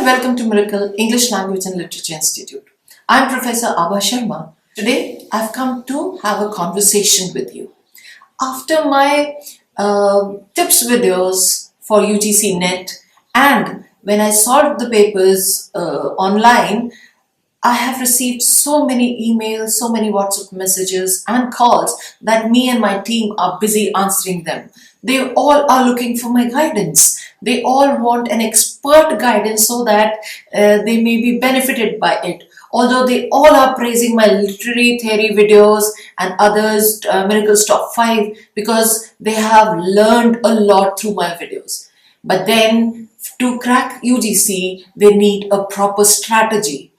and welcome to Miracle English Language and Literature Institute. I'm Professor Abha Sharma. Today I've come to have a conversation with you. After my tips videos for UGC NET and when I solved the papers online, I have received so many emails, so many WhatsApp messages and calls that me and my team are busy answering them. They all are looking for my guidance. They all want an expert guidance so that they may be benefited by it. Although they all are praising my literary theory videos and others, Miracles Top 5, because they have learned a lot through my videos. But then to crack UGC, they need a proper strategy.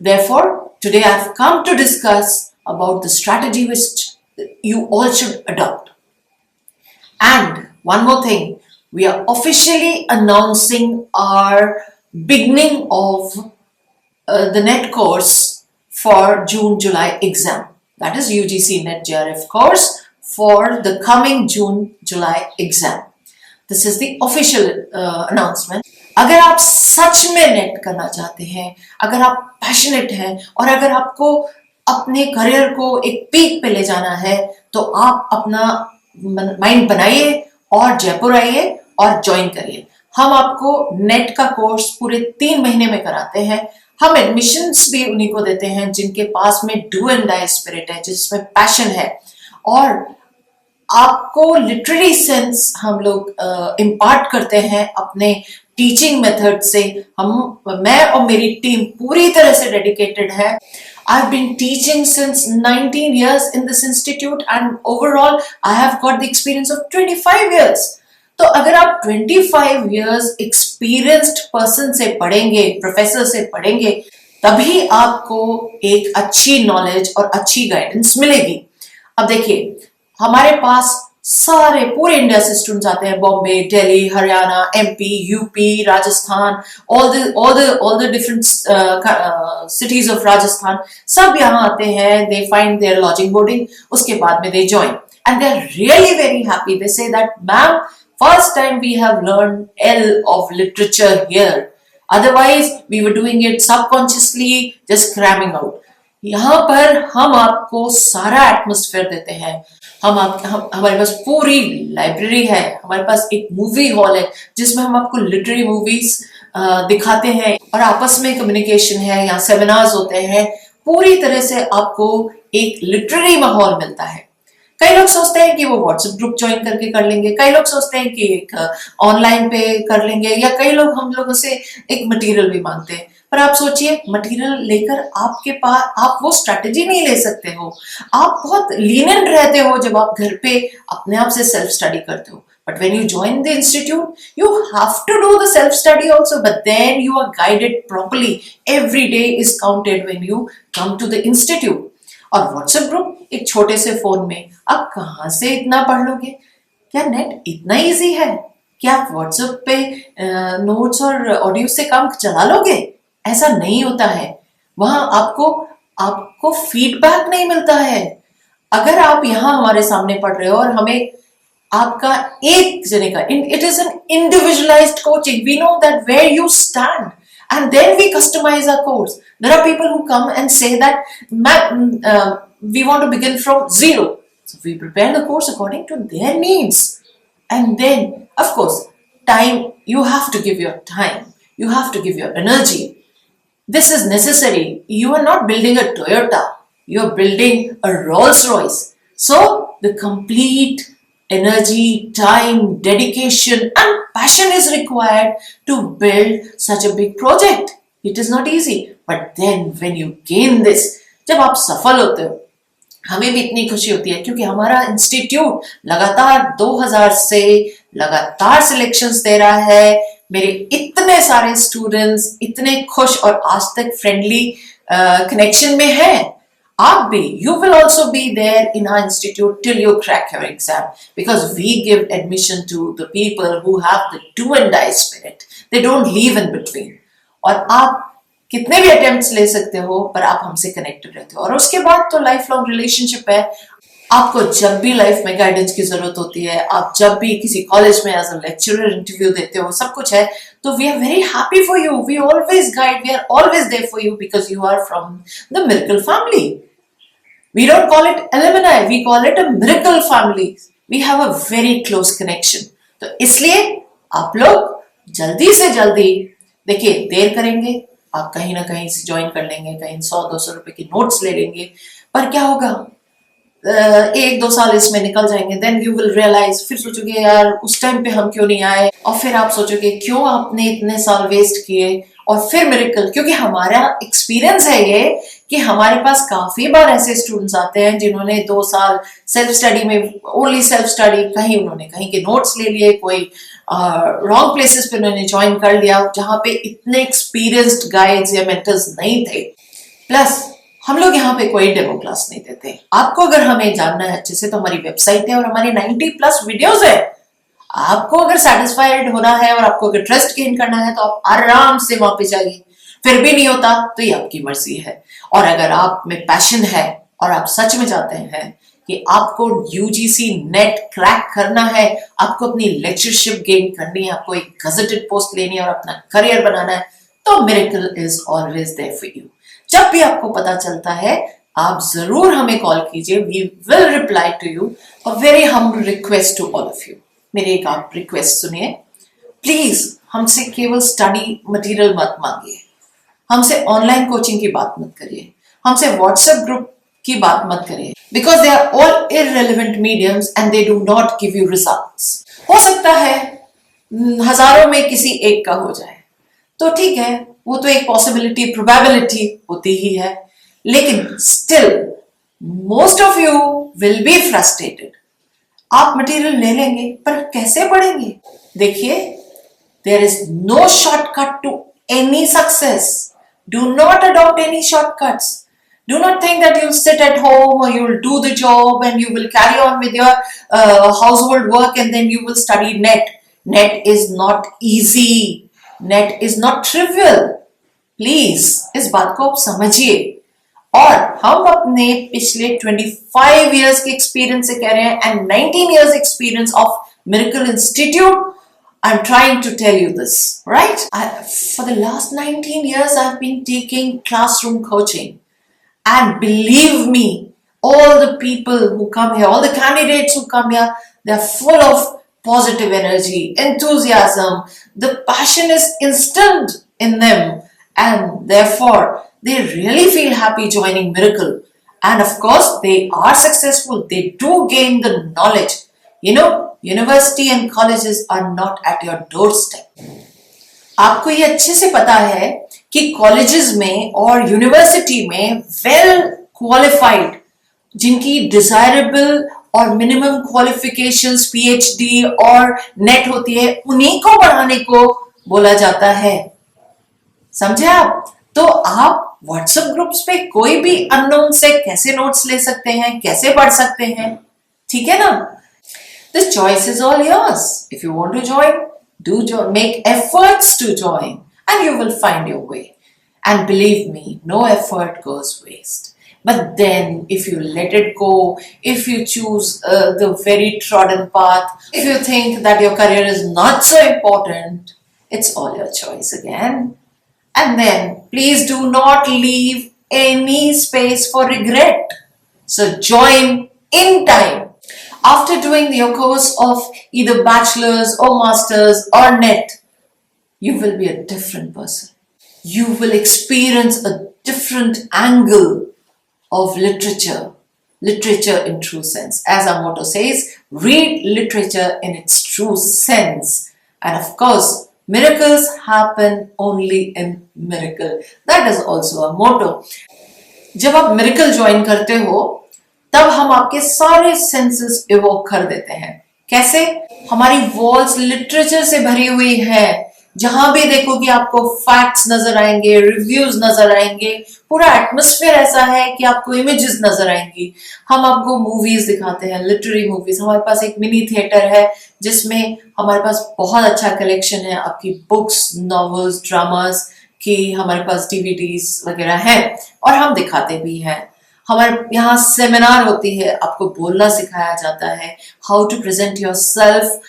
Therefore, today I've come to discuss about the strategy which you all should adopt. And one more thing, we are officially announcing our beginning of the NET course for June-July exam. That is UGC NET JRF course for the coming June-July exam. This is the official announcement. अगर आप सच में net करना चाहते हैं, अगर आप passionate हैं और अगर आपको अपने करियर को एक पीक पे ले जाना है, तो आप अपना माइंड बनाइए और जयपुर आइए और ज्वाइन करिए. हम आपको नेट का कोर्स पूरे 3 महीने में कराते हैं. हम एडमिशन्स भी उन्हीं को देते हैं जिनके पास में डू एंड डाई स्पिरिट है, जिसमें पैशन है. और आपको लिटरेरी सेंस हम लोग इम्पार्ट करते हैं अपने टीचिंग मेथड से. मैं और मेरी टीम पूरी तरह से डेडिकेटेड है. I've been teaching since 19 years in this institute and overall I have got the experience of 25 years. तो अगर आप 25 years experienced person से पढ़ेंगे, प्रोफेसर से पढ़ेंगे, तभी आपको एक अच्छी नॉलेज और अच्छी गाइडेंस मिलेगी. अब देखिए, हमारे पास सारे पूरे इंडिया से स्टूडेंट्स आते हैं. Bombay, Delhi, Haryana, MP, UP, Rajasthan, all the different cities of Rajasthan, सब यहाँ आते हैं. They find their lodging boarding, उसके बाद में they join and they are really very happy. They say that ma'am, first time we have learned L of literature here. Otherwise we were doing it subconsciously, just cramming out. यहाँ पर हम आपको सारा atmosphere देते हैं. हमारे पास पूरी library है. हमारे पास एक मूवी हॉल है जिसमें हम आपको लिटरेरी मूवीज दिखाते हैं और आपस में कम्युनिकेशन है. यहाँ सेमिनार्स होते हैं. पूरी तरह से आपको एक लिटरेरी माहौल मिलता है. कई लोग सोचते हैं कि वो व्हाट्सएप ग्रुप ज्वाइन करके कर लेंगे, कई लोग सोचते हैं कि एक ऑनलाइन पे कर लेंगे, या कई लोग हम लोगों से एक मटेरियल भी मांगते हैं. पर आप सोचिए, मटेरियल लेकर आपके पास आप वो स्ट्रेटेजी नहीं ले सकते हो. आप बहुत लीनियंट रहते हो जब आप घर पे अपने आप से सेल्फ स्टडी करते हो. But when you join the institute, you have to do the self study also, but then you are guided properly. Every day is counted when you come to the institute. और WhatsApp group एक छोटे से phone में आप कहाँ से इतना पढ़ लोगे? क्या नेट इतना इजी है? क्या आप व्हाट्सएप पे नोट्स और ऑडियो से काम चला लोगे? ऐसा नहीं होता है. वहां आपको फीडबैक नहीं मिलता है. अगर आप यहाँ हमारे सामने पढ़ रहे हो और हमें आपका एक जने का, it is an individualised coaching. We know that where you stand and then we customize our course. There are people who come and say that we want to begin from zero, so we prepare the course according to their needs. And then of course, time, you have to give your time, you have to give your energy. This is necessary. You are not building a Toyota, you are building a Rolls Royce. So the complete energy, time, dedication and passion is required to build such a big project. It is not easy. But then when you gain this, जब आप सफल होते हो, हमें भी इतनी खुशी होती है क्योंकि हमारा इंस्टीट्यूट लगातार 2000 से लगातार सिलेक्शंस दे रहा है. मेरे इतने सारे स्टूडेंट्स इतने खुश और आज तक फ्रेंडली कनेक्शन में हैं. आप भी, you will also be there in our institute till you crack your exam, because we give admission to the people who have the do and die spirit. They don't leave in between. और आप कितने भी attempts ले सकते हो पर आप हमसे कनेक्टेड रहते हो और उसके बाद तो लाइफ लॉन्ग रिलेशनशिप है. आपको जब भी लाइफ में गाइडेंस की जरूरत होती है, आप जब भी किसी कॉलेज में एज अ लेक्चरर इंटरव्यू देते हो, सब कुछ है, तो we are very happy for you, we always guide, we are always there for you because you are from the Miracle family. We don't call it alumni, we call it a miracle family. We have a very close connection. तो इसलिए आप लोग जल्दी से जल्दी, देखिए देर करेंगे आप कहीं ना कहीं से ज्वाइन कर लेंगे, कहीं 100-200 रुपए की नोट्स ले लेंगे, पर क्या होगा, 1-2 साल इसमें निकल जाएंगे, देन यू विल रियलाइज, फिर सोचोगे यार उस टाइम पे हम क्यों नहीं आए, और फिर आप सोचोगे क्यों आपने इतने साल वेस्ट किए. और फिर मिरेकल, क्योंकि हमारा एक्सपीरियंस है ये कि हमारे पास काफी बार ऐसे स्टूडेंट्स आते हैं जिन्होंने 2 साल सेल्फ स्टडी में, ओनली सेल्फ स्टडी, कहीं उन्होंने कहीं के नोट्स ले लिए, कोई रॉन्ग प्लेसेस पे उन्होंने ज्वाइन कर लिया जहां पे इतने एक्सपीरियंस्ड गाइड्स या मेंटर्स नहीं थे. प्लस हम लोग यहाँ पे कोई डेमो क्लास नहीं देते. आपको अगर हमें जानना है अच्छे से तो हमारी वेबसाइट है और हमारी 90+ वीडियोस है. आपको अगर सेटिस्फाइड होना है और आपको अगर ट्रस्ट गेन करना है तो आप आराम से वहां पे जाइए. फिर भी नहीं होता तो ये आपकी मर्जी है. और अगर आप में पैशन है और आप सच में चाहते हैं कि आपको यूजीसी नेट क्रैक करना है, आपको अपनी लेक्चरशिप गेन करनी है, आपको एक गजेटेड पोस्ट लेनी है और अपना करियर बनाना है, तो Miracle is always there for you. जब भी आपको पता चलता है आप जरूर हमें कॉल कीजिए, we will reply to you. A very humble request to all of you. मेरी एक आप रिक्वेस्ट सुनिए, प्लीज हमसे केवल स्टडी मटेरियल मत मांगिए, हमसे ऑनलाइन कोचिंग की बात मत करिए, हमसे व्हाट्सएप ग्रुप की बात मत करिए, because they are all irrelevant mediums and they do not give you results. हो सकता है हजारों में किसी एक का हो जाए, तो ठीक है, वो तो एक पॉसिबिलिटी, प्रोबेबिलिटी होती ही है, लेकिन still most of you will be frustrated. आप मटेरियल ले लेंगे पर कैसे पढ़ेंगे? देखिए, there is no shortcut to any success. Do not adopt any shortcuts. Do not think that you'll sit at home or you'll do the job and you will carry on with your household work and then you will study net. Net is not easy. Net is not trivial. Please, इस बात को आप समझिए. और हम अपने पिछले 25 years के एक्सपीरियंस से कह रहे हैं and 19 years experience of Miracle Institute. I'm trying to tell you this, right? For the last 19 years, I've been taking classroom coaching. And believe me, all the people who come here, all the candidates who come here, they're full of positive energy, enthusiasm. The passion is instilled in them. And therefore, they really feel happy joining Miracle. And of course, they are successful. They do gain the knowledge. You know, university and colleges are not at your doorstep. आपको ये अच्छे से पता है कि colleges में और university में वेल क्वालिफाइड, जिनकी डिजायरेबल और मिनिमम क्वालिफिकेशंस पीएचडी और नेट होती है, उन्हीं को पढ़ाने को बोला जाता है. समझे आप? तो आप व्हाट्सएप ग्रुप्स पे कोई भी अननोन से कैसे नोट्स ले सकते हैं, कैसे पढ़ सकते हैं? ठीक है ना? The choice is all yours. If you want to join, do make efforts to join and you will find your way. And believe me, no effort goes waste. But then if you let it go, if you choose the very trodden path, if you think that your career is not so important, it's all your choice again. And then please do not leave any space for regret. So join in time. After doing your course of either bachelor's or master's or net, you will be a different person. You will experience a different angle of literature. Literature in true sense. As our motto says, read literature in its true sense. And of course, miracles happen only in miracle. That is also our motto. जब आप miracle join करते हो, तब हम आपके सारे senses evoke कर देते हैं. कैसे? हमारी वॉल्स लिटरेचर से भरी हुई है. जहां भी देखोगे आपको फैक्ट्स नजर आएंगे, रिव्यूज नजर आएंगे, पूरा एटमॉस्फेयर ऐसा है कि आपको इमेजेस नजर आएंगी. हम आपको मूवीज दिखाते हैं, लिटरेरी मूवीज. हमारे पास एक मिनी थिएटर है जिसमें हमारे पास बहुत अच्छा कलेक्शन है आपकी बुक्स, नॉवेल्स, ड्रामास की. हमारे पास डीवीडीज वगैरह है और हम दिखाते भी हैं. हमारे यहाँ सेमिनार होती है, आपको बोलना सिखाया जाता है, how to present yourself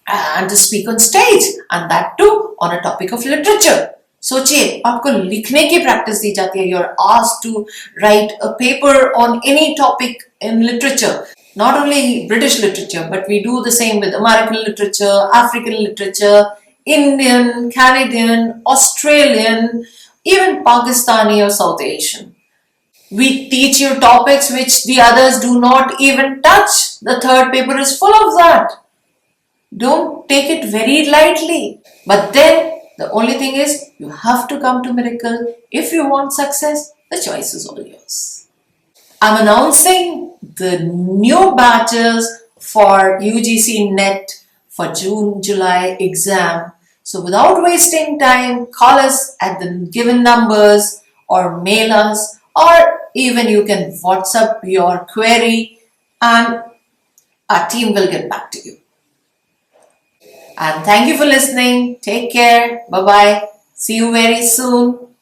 and to speak on stage, and that too on a topic of literature. सोचिए, आपको लिखने की प्रैक्टिस दी जाती है. You're asked to write a paper on any topic in literature. Not only British literature, but we do the same with American literature, African literature, Indian, Canadian, Australian, even Pakistani or South Asian. We teach you topics which the others do not even touch. The third paper is full of that. Don't take it very lightly. But then the only thing is you have to come to Miracle. If you want success, the choice is all yours. I'm announcing the new batches for UGC NET for June-July exam. So without wasting time, call us at the given numbers or mail us, or even you can WhatsApp your query and our team will get back to you. And thank you for listening. Take care. Bye bye. See you very soon.